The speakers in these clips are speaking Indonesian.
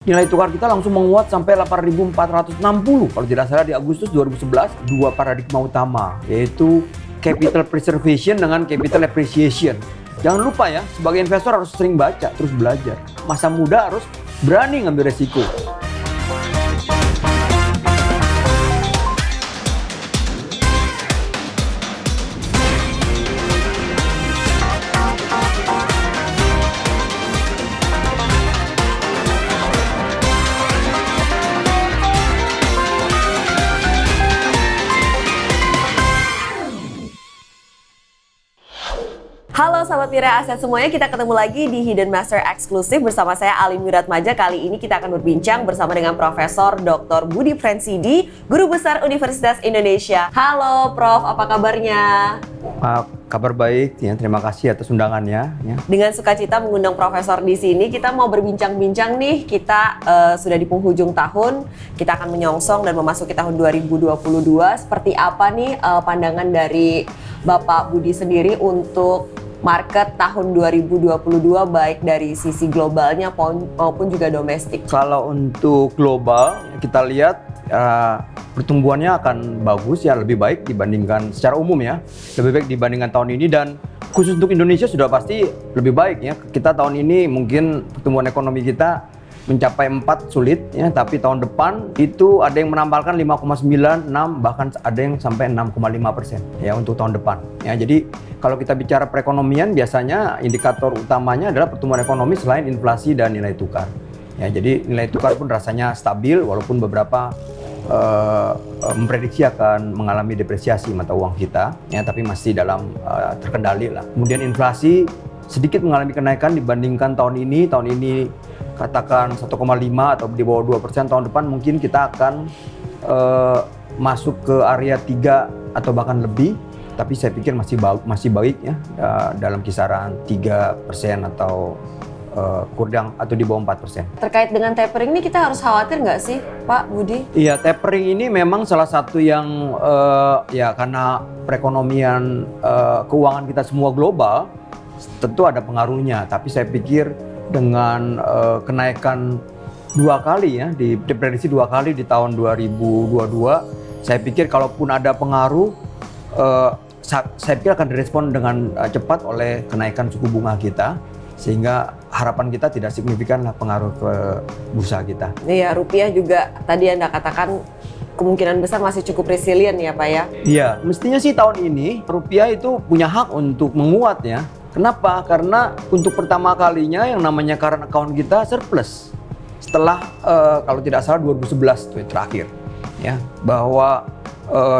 nilai tukar kita langsung menguat sampai 8.460. Kalau tidak salah di Agustus 2011, dua paradigma utama, yaitu capital preservation dengan capital appreciation. Jangan lupa ya, sebagai investor harus sering baca, terus belajar. Masa muda harus berani ngambil resiko. Halo Sahabat Mira Aset semuanya, kita ketemu lagi di Hidden Master Eksklusif bersama saya Alim Wiratmaja. Kali ini kita akan berbincang bersama dengan Profesor Dr. Budi Frensidi, Guru Besar Universitas Indonesia. Halo Prof, apa kabarnya? Kabar baik, ya, terima kasih atas undangannya. Ya. Dengan sukacita mengundang Profesor di sini, kita mau berbincang-bincang nih. Kita sudah di penghujung tahun, kita akan menyongsong dan memasuki tahun 2022. Seperti apa nih pandangan dari Bapak Budi sendiri untuk market tahun 2022 baik dari sisi globalnya maupun juga domestik? Kalau untuk global kita lihat pertumbuhannya akan bagus ya, lebih baik dibandingkan secara umum ya, lebih baik dibandingkan tahun ini, dan khusus untuk Indonesia sudah pasti lebih baik ya. Kita tahun ini mungkin pertumbuhan ekonomi kita mencapai 4 sulit ya, tapi tahun depan itu ada yang menambahkan 5,96, bahkan ada yang sampai 6,5% ya untuk tahun depan ya. Jadi kalau kita bicara perekonomian, biasanya indikator utamanya adalah pertumbuhan ekonomi selain inflasi dan nilai tukar ya. Jadi nilai tukar pun rasanya stabil walaupun beberapa memprediksi akan mengalami depresiasi mata uang kita ya, tapi masih dalam terkendali lah. Kemudian inflasi sedikit mengalami kenaikan dibandingkan tahun ini. Tahun ini katakan 1,5 atau di bawah 2%, tahun depan mungkin kita akan masuk ke area 3 atau bahkan lebih, tapi saya pikir masih baik ya, dalam kisaran 3% atau kurang atau di bawah 4%. Terkait dengan tapering ini kita harus khawatir nggak sih Pak Budi? Iya, tapering ini memang salah satu yang ya karena perekonomian keuangan kita semua global tentu ada pengaruhnya, tapi saya pikir dengan kenaikan 2 kali ya, diprediksi 2 kali di tahun 2022, saya pikir kalaupun ada pengaruh, saya pikir akan direspon dengan cepat oleh kenaikan suku bunga kita, sehingga harapan kita tidak signifikan lah pengaruh ke bursa kita. Iya, rupiah juga tadi Anda katakan kemungkinan besar masih cukup resilient ya Pak ya? Iya, mestinya sih tahun ini rupiah itu punya hak untuk menguat ya. Kenapa? Karena untuk pertama kalinya yang namanya current account kita surplus. Setelah kalau tidak salah 2011 itu terakhir ya, bahwa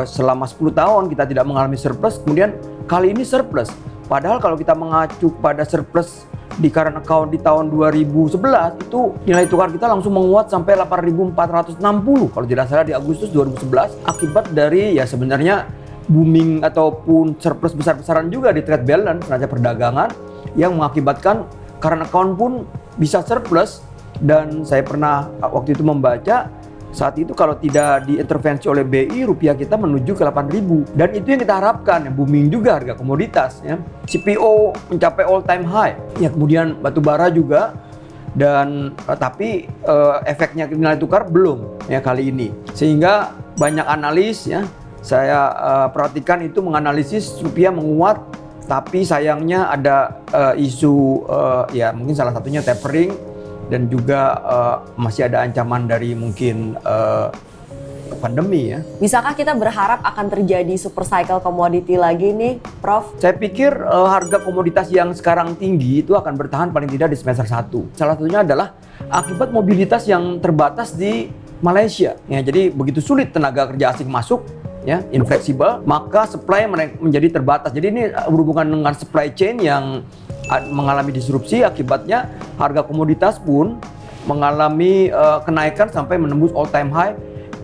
selama 10 tahun kita tidak mengalami surplus, kemudian kali ini surplus. Padahal kalau kita mengacu pada surplus di current account di tahun 2011 itu nilai tukar kita langsung menguat sampai 8.460 kalau tidak salah di Agustus 2011, akibat dari ya sebenarnya booming ataupun surplus besar-besaran juga di trade balance, neraca perdagangan, yang mengakibatkan current account pun bisa surplus. Dan saya pernah waktu itu membaca saat itu kalau tidak diintervensi oleh BI, rupiah kita menuju ke 8.000, dan itu yang kita harapkan ya. Booming juga harga komoditas ya, CPO mencapai all time high ya, kemudian batu bara juga, dan tapi efeknya nilai tukar belum ya kali ini, sehingga banyak analis ya saya perhatikan itu menganalisis rupiah menguat, tapi sayangnya ada isu ya mungkin salah satunya tapering, dan juga masih ada ancaman dari mungkin pandemi ya. Bisakah kita berharap akan terjadi super cycle commodity lagi nih, Prof? Saya pikir harga komoditas yang sekarang tinggi itu akan bertahan paling tidak di semester 1. Salah satunya adalah akibat mobilitas yang terbatas di Malaysia. Ya, jadi begitu sulit tenaga kerja asing masuk, ya, infleksibel, maka supply menjadi terbatas. Jadi ini berhubungan dengan supply chain yang mengalami disrupsi, akibatnya harga komoditas pun mengalami kenaikan sampai menembus all time high,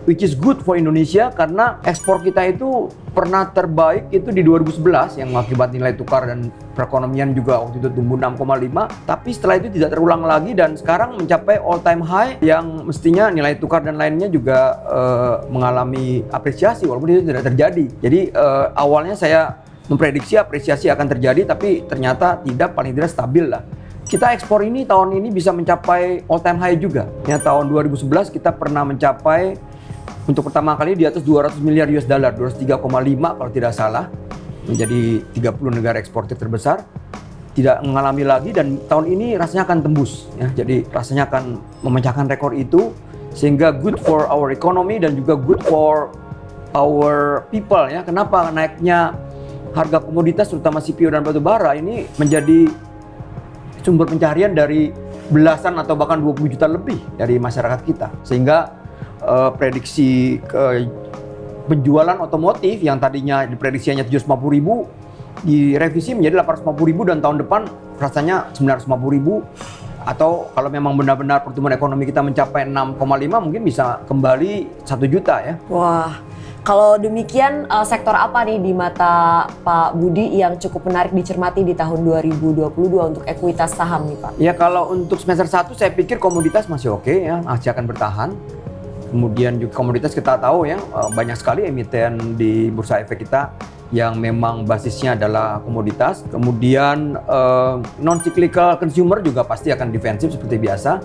which is good for Indonesia karena ekspor kita itu pernah terbaik itu di 2011 yang mengakibat nilai tukar dan perekonomian juga waktu itu tumbuh 6,5, tapi setelah itu tidak terulang lagi dan sekarang mencapai all time high yang mestinya nilai tukar dan lainnya juga mengalami apresiasi walaupun itu tidak terjadi. Jadi awalnya saya memprediksi apresiasi akan terjadi, tapi ternyata tidak, paling tidak stabil lah. kita ekspor ini tahun ini bisa mencapai all time high juga. Ya, tahun 2011 kita pernah mencapai untuk pertama kali di atas 200 miliar US dollar, 203,5 kalau tidak salah, menjadi 30 negara eksportir terbesar. Tidak mengalami lagi dan tahun ini rasanya akan tembus. Ya, jadi rasanya akan memecahkan rekor itu sehingga good for our economy dan juga good for our people. Ya, kenapa naiknya harga komoditas terutama CPO dan batu bara ini menjadi sumber pencaharian dari belasan atau bahkan 20 juta lebih dari masyarakat kita. Sehingga prediksi penjualan otomotif yang tadinya diprediksinya 750.000 direvisi menjadi 850.000 dan tahun depan rasanya 950.000, atau kalau memang benar-benar pertumbuhan ekonomi kita mencapai 6,5 mungkin bisa kembali 1 juta ya. Wah. Kalau demikian, sektor apa nih di mata Pak Budi yang cukup menarik dicermati di tahun 2022 untuk ekuitas saham nih Pak? Ya, kalau untuk semester 1 saya pikir komoditas masih oke ya, masih akan bertahan. Kemudian juga komoditas kita tahu ya, banyak sekali emiten di bursa efek kita yang memang basisnya adalah komoditas. Kemudian non-cyclical consumer juga pasti akan defensif seperti biasa.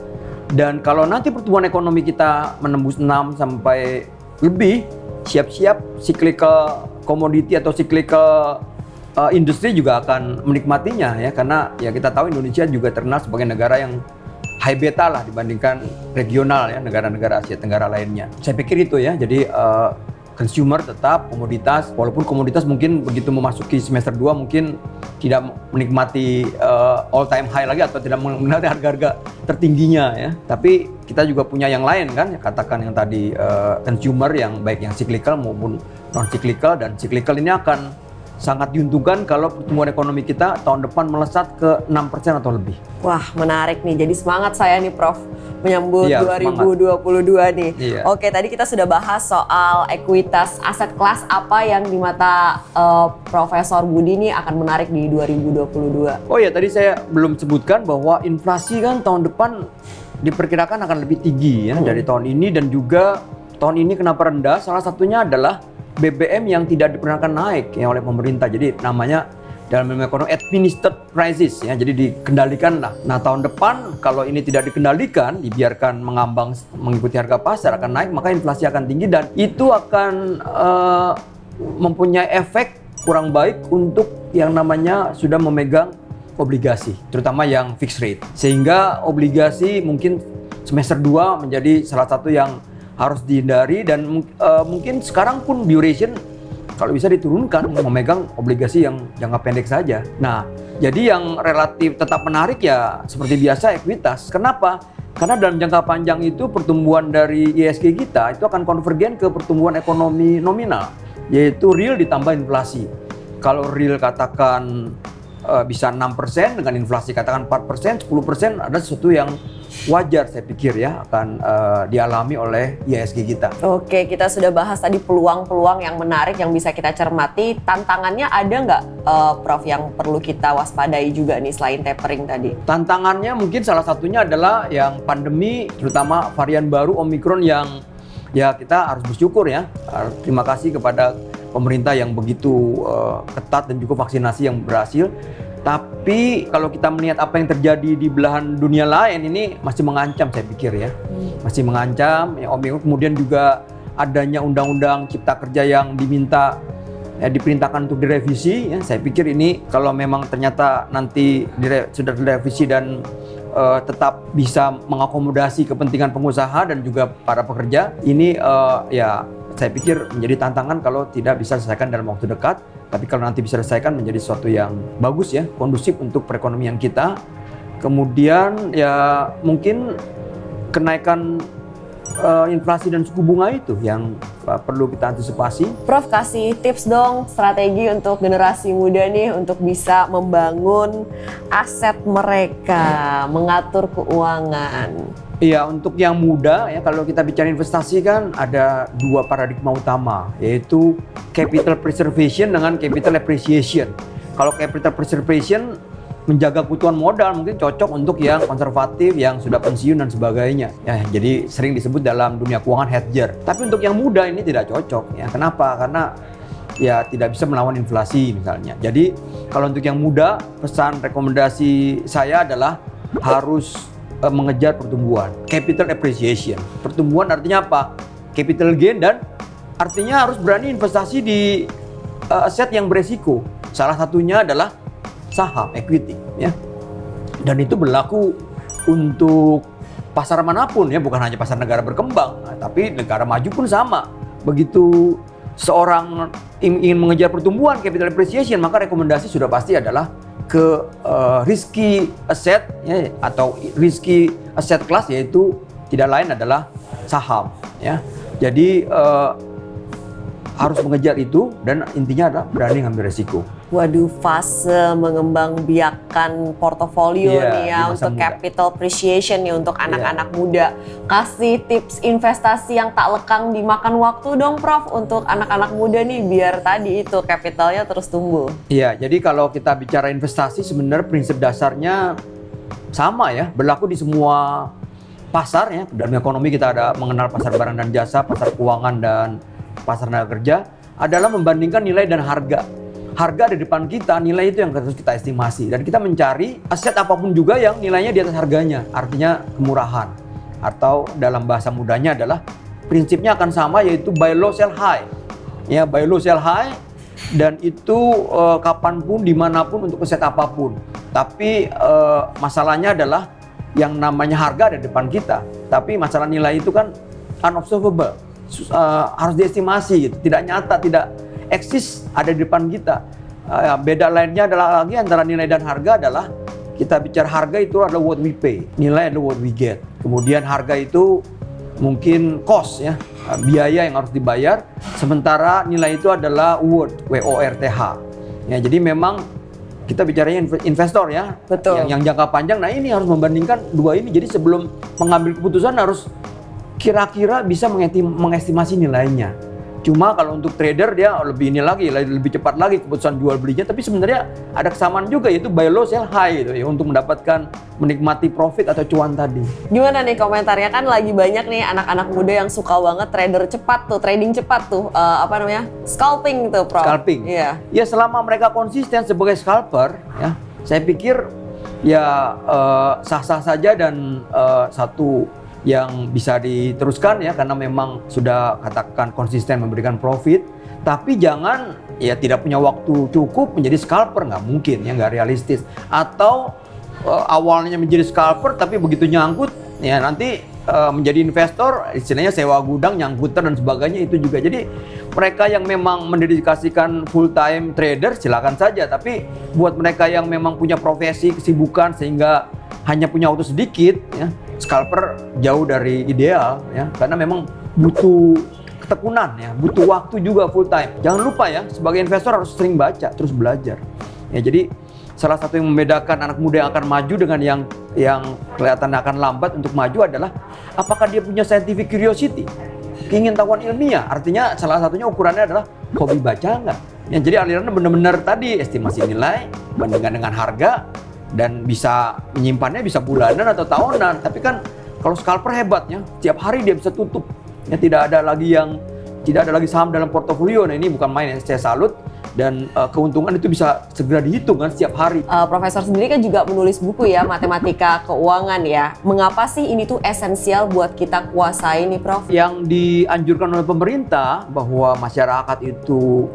Dan kalau nanti pertumbuhan ekonomi kita menembus 6 sampai lebih, siap-siap cyclical commodity atau cyclical industri juga akan menikmatinya ya, karena ya kita tahu Indonesia juga terkenal sebagai negara yang high beta lah dibandingkan regional ya, negara-negara Asia Tenggara lainnya. Saya pikir itu ya, jadi consumer tetap komoditas, walaupun komoditas mungkin begitu memasuki semester 2 mungkin tidak menikmati all time high lagi atau tidak menikmati harga-harga tertingginya ya. Tapi kita juga punya yang lain kan, katakan yang tadi consumer yang baik yang cyclical maupun non cyclical, dan cyclical ini akan sangat diuntungkan kalau pertumbuhan ekonomi kita tahun depan melesat ke 6% atau lebih. Wah, menarik nih. Jadi semangat saya nih Prof menyambut Iya, 2022 nih. Iya. Oke, tadi kita sudah bahas soal ekuitas aset kelas apa yang di mata Profesor Budi nih akan menarik di 2022. Oh ya, tadi saya belum sebutkan bahwa inflasi kan tahun depan diperkirakan akan lebih tinggi ya dari tahun ini, dan juga tahun ini kenapa rendah? Salah satunya adalah BBM yang tidak diperkenankan naik ya oleh pemerintah. Jadi namanya dalam ilmu ekonomi administered prices ya, jadi dikendalikan lah. Nah, tahun depan kalau ini tidak dikendalikan, dibiarkan mengambang mengikuti harga pasar akan naik, maka inflasi akan tinggi dan itu akan mempunyai efek kurang baik untuk yang namanya sudah memegang obligasi, terutama yang fixed rate. Sehingga obligasi mungkin semester 2 menjadi salah satu yang harus dihindari, dan mungkin sekarang pun duration kalau bisa diturunkan, memegang obligasi yang jangka pendek saja. Nah, jadi yang relatif tetap menarik ya seperti biasa ekuitas. Kenapa? Karena dalam jangka panjang itu pertumbuhan dari ISG kita itu akan konvergen ke pertumbuhan ekonomi nominal, yaitu real ditambah inflasi. Kalau real katakan bisa 6% dengan inflasi katakan 4%, 10%, ada sesuatu yang wajar saya pikir ya akan dialami oleh IHSG kita. Oke, kita sudah bahas tadi peluang-peluang yang menarik yang bisa kita cermati. Tantangannya ada nggak Prof yang perlu kita waspadai juga nih selain tapering tadi? Tantangannya mungkin salah satunya adalah yang pandemi, terutama varian baru Omicron yang ya kita harus bersyukur ya. Terima kasih kepada pemerintah yang begitu ketat dan juga vaksinasi yang berhasil. Tapi kalau kita melihat apa yang terjadi di belahan dunia lain, ini masih mengancam saya pikir ya. Masih mengancam ya, Omicron. Kemudian juga adanya undang-undang cipta kerja yang diminta diperintahkan untuk direvisi ya. Saya pikir ini kalau memang ternyata nanti sudah direvisi dan tetap bisa mengakomodasi kepentingan pengusaha dan juga para pekerja, ini ya saya pikir menjadi tantangan kalau tidak bisa diselesaikan dalam waktu dekat. Tapi kalau nanti bisa diselesaikan menjadi sesuatu yang bagus ya, kondusif untuk perekonomian kita. Kemudian ya mungkin kenaikan inflasi dan suku bunga itu yang perlu kita antisipasi. Prof, kasih tips dong strategi untuk generasi muda nih untuk bisa membangun aset mereka, mengatur keuangan. Iya, untuk yang muda ya, kalau kita bicara investasi kan ada dua paradigma utama, yaitu capital preservation dengan capital appreciation. Kalau capital preservation menjaga kebutuhan modal mungkin cocok untuk yang konservatif, yang sudah pensiun dan sebagainya. Ya, jadi sering disebut dalam dunia keuangan hedger. Tapi untuk yang muda ini tidak cocok ya. Kenapa? Karena ya tidak bisa melawan inflasi misalnya. Jadi kalau untuk yang muda, pesan rekomendasi saya adalah harus mengejar pertumbuhan, capital appreciation. Pertumbuhan artinya apa? Capital gain, dan artinya harus berani investasi di aset yang beresiko. Salah satunya adalah saham, equity, ya. Dan itu berlaku untuk pasar manapun, ya, bukan hanya pasar negara berkembang, tapi negara maju pun sama. Begitu seorang ingin mengejar pertumbuhan, capital appreciation, maka rekomendasi sudah pasti adalah ke risky asset, ya, atau risky asset class, yaitu tidak lain adalah saham, ya. Jadi harus mengejar itu, dan intinya adalah berani ngambil resiko. Waduh, fase mengembangbiakkan portofolio nih ya untuk muda. capital appreciation nih untuk anak-anak muda. Kasih tips investasi yang tak lekang dimakan waktu dong Prof untuk anak-anak muda nih biar tadi itu capitalnya terus tumbuh. Iya, jadi kalau kita bicara investasi sebenarnya prinsip dasarnya sama ya, berlaku di semua pasar ya. Dalam ekonomi kita ada mengenal pasar barang dan jasa, pasar keuangan, dan pasar tenaga kerja, adalah membandingkan nilai dan harga. Harga ada di depan kita, nilai itu yang harus kita estimasi. Dan kita mencari aset apapun juga yang nilainya di atas harganya, artinya kemurahan. Atau dalam bahasa mudanya adalah prinsipnya akan sama, yaitu buy low sell high. Ya, buy low sell high, dan itu kapanpun, dimanapun, untuk aset apapun. Tapi masalahnya adalah yang namanya harga ada di depan kita, tapi masalah nilai itu kan unobservable, harus diestimasi gitu, tidak nyata, tidak eksis ada di depan kita. Beda lainnya adalah lagi antara nilai dan harga adalah kita bicara harga itu adalah what we pay, nilai adalah what we get. Kemudian harga itu mungkin cost ya, biaya yang harus dibayar, sementara nilai itu adalah worth, W-O-R-T-H. Ya, jadi memang kita bicaranya investor ya, betul. Yang jangka panjang. Nah, ini harus membandingkan dua ini. Jadi sebelum mengambil keputusan harus kira-kira bisa mengestimasi nilainya. Cuma kalau untuk trader dia lebih ini lagi, lebih cepat lagi keputusan jual belinya. Tapi sebenarnya ada kesamaan juga, yaitu buy low sell high gitu ya, untuk mendapatkan menikmati profit atau cuan tadi. Gimana nih komentarnya, kan lagi banyak nih anak-anak muda yang suka banget trader cepat tuh, trading cepat tuh, scalping tuh Prof. Scalping. Iya. Ya selama mereka konsisten sebagai scalper ya, saya pikir ya sah-sah saja, dan satu yang bisa diteruskan ya, karena memang sudah katakan konsisten memberikan profit. Tapi jangan ya tidak punya waktu cukup menjadi scalper, nggak mungkin ya, nggak realistis. Atau awalnya menjadi scalper tapi begitu nyangkut ya nanti menjadi investor, istilahnya sewa gudang, nyangkuter dan sebagainya, itu juga. Jadi mereka yang memang mendedikasikan full time trader silakan saja, tapi buat mereka yang memang punya profesi, kesibukan sehingga hanya punya waktu sedikit ya, scalper jauh dari ideal ya, karena memang butuh ketekunan ya, butuh waktu juga full time. Jangan lupa ya, sebagai investor harus sering baca, terus belajar. Ya, jadi salah satu yang membedakan anak muda yang akan maju dengan yang kelihatan akan lambat untuk maju adalah apakah dia punya scientific curiosity, keingintahuan ilmiah. Artinya salah satunya ukurannya adalah hobi baca nggak. Ya, jadi alirannya benar-benar tadi estimasi nilai, bandingkan dengan harga, dan bisa menyimpannya bisa bulanan atau tahunan. Tapi kan kalau scalper hebatnya, tiap hari dia bisa tutup. Ya, tidak ada lagi saham dalam portofolio. Nah, ini bukan main, saya salut. Dan keuntungan itu bisa segera dihitung kan setiap hari. Profesor sendiri kan juga menulis buku ya, matematika keuangan ya. Mengapa sih ini tuh esensial buat kita kuasai nih Prof? Yang dianjurkan oleh pemerintah bahwa masyarakat itu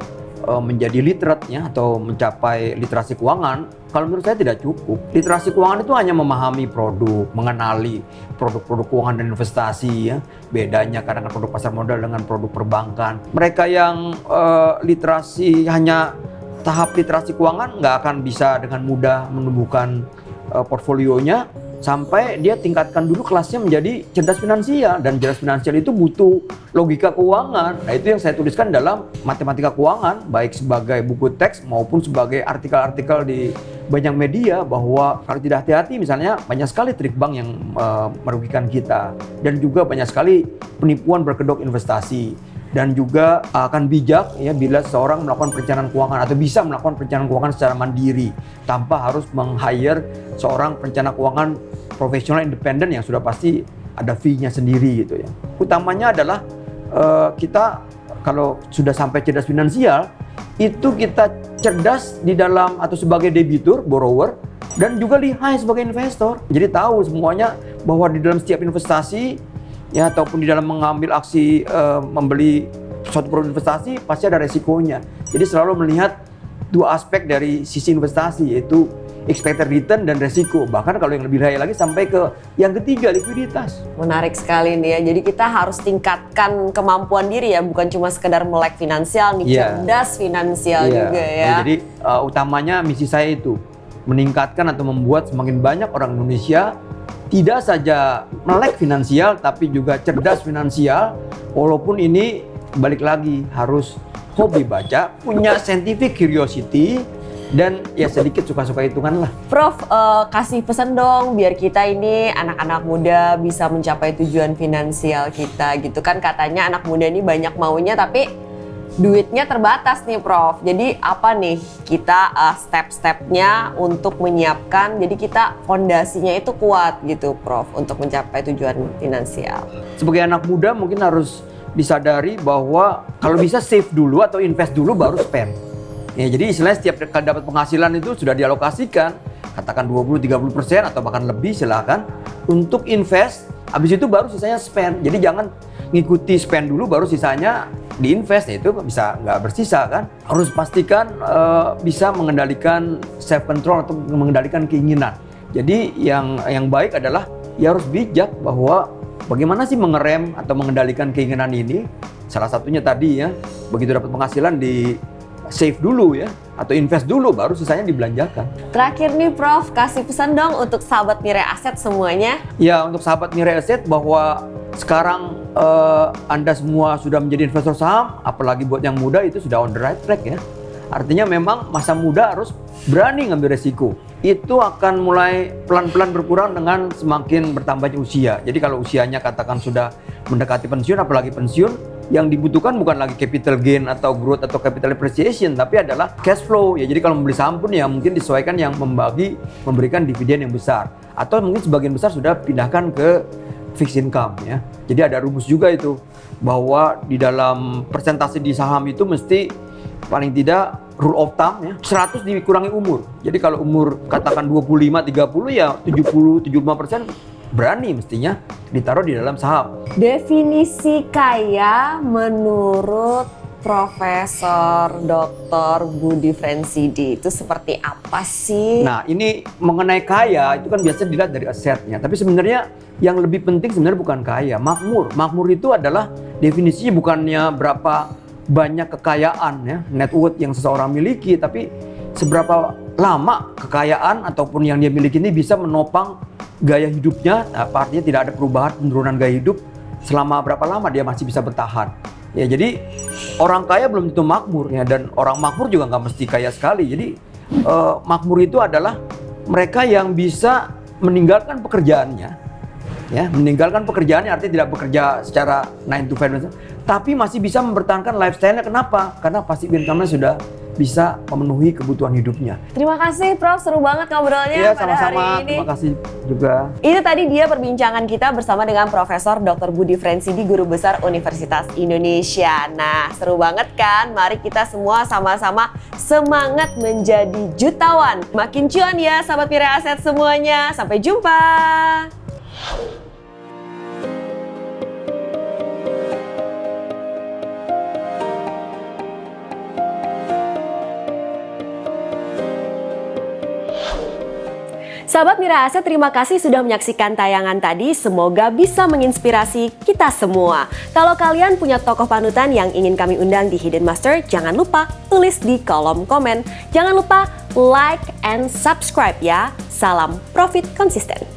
menjadi literate ya, atau mencapai literasi keuangan, kalau menurut saya tidak cukup. Literasi keuangan itu hanya memahami produk, mengenali produk-produk keuangan dan investasi ya. Bedanya kadang-kadang produk pasar modal dengan produk perbankan. Mereka yang literasi hanya tahap literasi keuangan nggak akan bisa dengan mudah menumbuhkan portfolionya sampai dia tingkatkan dulu kelasnya menjadi cerdas finansial. Dan cerdas finansial itu butuh logika keuangan. Nah, itu yang saya tuliskan dalam matematika keuangan, baik sebagai buku teks maupun sebagai artikel-artikel di banyak media, bahwa kalau tidak hati-hati misalnya banyak sekali trik bank yang merugikan kita, dan juga banyak sekali penipuan berkedok investasi. Dan juga akan bijak ya bila seseorang melakukan perencanaan keuangan atau bisa melakukan perencanaan keuangan secara mandiri tanpa harus meng-hire seorang perencana keuangan profesional independen yang sudah pasti ada fee-nya sendiri gitu ya. Utamanya adalah kita kalau sudah sampai cerdas finansial itu kita cerdas di dalam atau sebagai debitur, borrower, dan juga lihai sebagai investor. Jadi tahu semuanya bahwa di dalam setiap investasi ya ataupun di dalam mengambil aksi membeli suatu produk investasi pasti ada resikonya. Jadi selalu melihat dua aspek dari sisi investasi, yaitu expected return dan resiko. Bahkan kalau yang lebih lihai lagi sampai ke yang ketiga, likuiditas. Menarik sekali nih ya. Jadi kita harus tingkatkan kemampuan diri ya, bukan cuma sekedar melek finansial nih, cerdas finansial juga ya. Jadi utamanya misi saya itu meningkatkan atau membuat semakin banyak orang Indonesia tidak saja melek finansial tapi juga cerdas finansial. Walaupun ini balik lagi harus hobi baca, punya scientific curiosity, dan ya sedikit suka-suka hitungan lah. Prof, kasih pesan dong biar kita ini anak-anak muda bisa mencapai tujuan finansial kita gitu kan. Katanya anak muda ini banyak maunya tapi duitnya terbatas nih Prof. Jadi apa nih kita step-stepnya untuk menyiapkan jadi kita fondasinya itu kuat gitu Prof untuk mencapai tujuan finansial. Sebagai anak muda mungkin harus disadari bahwa kalau bisa save dulu atau invest dulu baru spend. Ya, jadi istilahnya setiap kali dapat penghasilan itu sudah dialokasikan, katakan 20-30% atau bahkan lebih silakan untuk invest, habis itu baru sisanya spend. Jadi jangan ngikuti spend dulu baru sisanya diinvest, ya itu bisa nggak bersisa kan. Harus pastikan bisa mengendalikan self control atau mengendalikan keinginan. Jadi yang baik adalah ya harus bijak bahwa bagaimana sih mengerem atau mengendalikan keinginan ini. Salah satunya tadi ya, begitu dapat penghasilan di save dulu ya, atau invest dulu baru sisanya dibelanjakan. Terakhir nih Prof, kasih pesan dong untuk sahabat Mirai Aset semuanya. Ya, untuk sahabat Mirai Aset bahwa sekarang Anda semua sudah menjadi investor saham, apalagi buat yang muda itu sudah on the right track ya. Artinya memang masa muda harus berani ngambil resiko. Itu akan mulai pelan-pelan berkurang dengan semakin bertambahnya usia. Jadi kalau usianya katakan sudah mendekati pensiun, apalagi pensiun, yang dibutuhkan bukan lagi capital gain atau growth atau capital appreciation, tapi adalah cash flow. Ya, jadi kalau membeli saham pun ya mungkin disesuaikan yang memberikan dividen yang besar. Atau mungkin sebagian besar sudah pindahkan ke fixed income ya. Jadi ada rumus juga itu bahwa di dalam persentase di saham itu mesti paling tidak rule of thumb ya 100 dikurangi umur. Jadi kalau umur katakan 25-30 ya 70-75% berani mestinya ditaruh di dalam saham. Definisi kaya menurut Profesor Dr. Budi Frensidi itu seperti apa sih? Nah, ini mengenai kaya itu kan biasa dilihat dari asetnya. Tapi sebenarnya yang lebih penting sebenarnya bukan kaya, makmur. Makmur itu adalah definisinya bukannya berapa banyak kekayaan ya, net worth yang seseorang miliki, tapi seberapa lama kekayaan ataupun yang dia miliki ini bisa menopang gaya hidupnya. Artinya tidak ada perubahan penurunan gaya hidup selama berapa lama dia masih bisa bertahan. Ya, jadi orang kaya belum tentu makmur ya, dan orang makmur juga nggak mesti kaya sekali. Jadi makmur itu adalah mereka yang bisa meninggalkan pekerjaannya, ya, meninggalkan pekerjaannya artinya tidak bekerja secara 9 to 5, tapi masih bisa mempertahankan lifestyle-nya. Kenapa? Karena passive income-nya sudah bisa memenuhi kebutuhan hidupnya. Terima kasih Prof, seru banget ngobrolnya Ya, pada sama-sama. hari ini. Terima kasih juga. Itu tadi dia perbincangan kita bersama dengan Profesor Dr. Budi Frensidi, Guru Besar Universitas Indonesia. Nah, seru banget kan? Mari kita semua sama-sama semangat menjadi jutawan. Makin cuan ya sahabat Mirai Aset semuanya. Sampai jumpa. Sahabat Mirai Aset, terima kasih sudah menyaksikan tayangan tadi. Semoga bisa menginspirasi kita semua. Kalau kalian punya tokoh panutan yang ingin kami undang di Hidden Master, jangan lupa tulis di kolom komen. Jangan lupa like and subscribe ya. Salam profit konsisten.